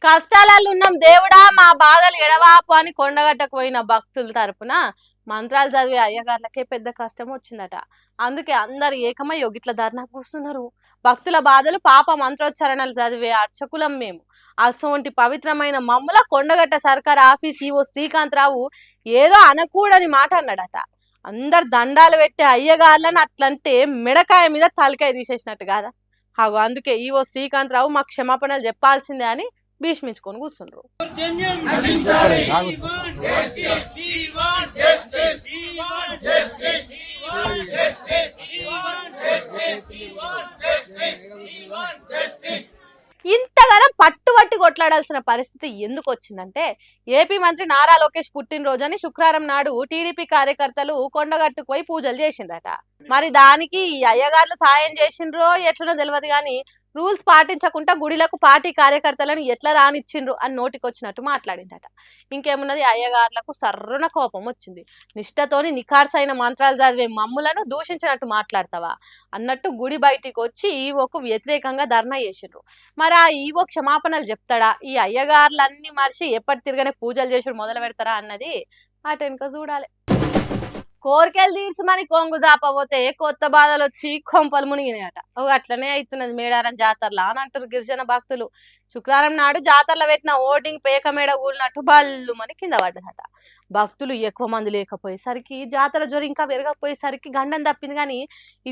కష్టాలలో ఉన్నాం దేవుడా మా బాధలు ఎడవాపు అని కొండగట్టకు పోయిన భక్తుల తరపున మంత్రాలు చదివే అయ్యగార్లకే పెద్ద కష్టం వచ్చిందట. అందుకే అందరు ఏకమై గిట్ల ధర్నా కూస్తున్నారు. భక్తుల బాధలు పాప మంత్రోచ్చారణలు చదివే అర్చకులం మేము. అసోంటి పవిత్రమైన మమ్ముల కొండగట్ట సర్కార్ ఆఫీస్ ఈవో శ్రీకాంత్ రావు ఏదో అనకూడని మాట అన్నాడట. అందరు దండాలు పెట్టే అయ్యగార్లను అట్లంటే మెడకాయ మీద తలకాయ తీసేసినట్టు కాదా. అందుకే ఈవో శ్రీకాంత్ రావు మాకు క్షమాపణలు చెప్పాల్సిందే అని భీష్మించుకొని కూర్చుండ్రు. ఇంతగానం పట్టుబట్టి కొట్లాడాల్సిన పరిస్థితి ఎందుకు వచ్చిందంటే ఏపీ మంత్రి నారా లోకేష్ పుట్టినరోజని శుక్రవారం నాడు టీడీపీ కార్యకర్తలు కొండగట్టుకు పోయి పూజలు చేసిండ్రట. మరి దానికి ఈ అయ్యగారులు సాయం చేసిండ్రో ఎట్లనో తెలియదు కానీ రూల్స్ పాటించకుండా గుడిలకు పార్టీ కార్యకర్తలను ఎట్లా రానిచ్చిండ్రు అని నోటికొచ్చినట్టు మాట్లాడిందట. ఇంకేమున్నది, అయ్యగారులకు సర్రున కోపం వచ్చింది. నిష్టతోని నిఖార్సైన మంత్రాలు చదివే మమ్ములను దూషించినట్టు మాట్లాడతావా అన్నట్టు గుడి బయటికి వచ్చి ఈవోకు వ్యతిరేకంగా ధర్నా చేసిండ్రు. మరి ఆ ఈవో క్షమాపణలు చెప్తాడా, ఈ అయ్యగారులన్నీ మరిచి ఎప్పటి తిరగనే పూజలు చేసుడు మొదలు పెడతారా అన్నది అటెనక చూడాలి. కోరికలు తీర్చమని కొంగు జాపపోతే కొత్త బాధలు వచ్చి కొంపలు మునిగినాయట. అట్లనే అవుతున్నది మేడారం జాతరలా అని అంటారు గిరిజన భక్తులు. శుక్రవారం నాడు జాతరలో పెట్టిన ఓటింగ్ పేక మేడ కూలినట్టు బల్లుమని కింద పడ్డదట. భక్తులు ఎక్కువ మంది లేకపోయేసరికి జాతర జ్వరం ఇంకా పెరగకపోయేసరికి గండం తప్పింది కానీ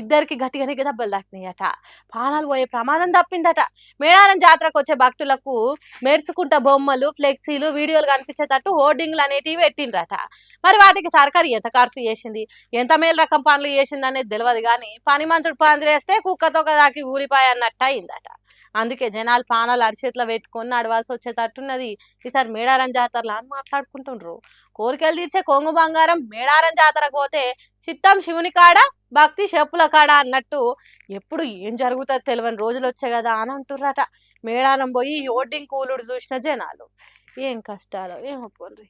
ఇద్దరికి గట్టిగానే దెబ్బలు తాకినాయట. ప్రాణాలు పోయే ప్రమాదం తప్పిందట. మేడారం జాతరకు వచ్చే భక్తులకు మెరుచుకుంట బొమ్మలు, ఫ్లెక్సీలు, వీడియోలు కనిపించేటట్టు హోర్డింగ్లు అనేటివి పెట్టిండ్రట. మరి వాటికి సర్కారు ఎంత ఖర్చు చేసింది, ఎంత మేలు రకం పనులు చేసింది అనేది తెలియదు కానీ పని మంత్రుడు పందిరేస్తే కుక్కతో దాకి ఊలిపాయ అన్నట్టు అయిందట. అందుకే జనాలు పానాలు అరిచేతిలో పెట్టుకొని నడవాల్సి వచ్చేటట్టున్నది ఈసారి మేడారం జాతరలో అని మాట్లాడుకుంటుండ్రు. కోరికలు తీర్చే కొంగు బంగారం మేడారం జాతరకు పోతే చిత్తం శివుని కాడ, భక్తి చెప్పుల కాడ అన్నట్టు ఎప్పుడు ఏం జరుగుతుందో తెలియని రోజులు వచ్చాయి కదా అని అంటుర్రట. మేడారం పోయి ఓటింగ్ కూలుడు చూసిన జనాలు ఏం కష్టాలు ఏమో పోండ్రి.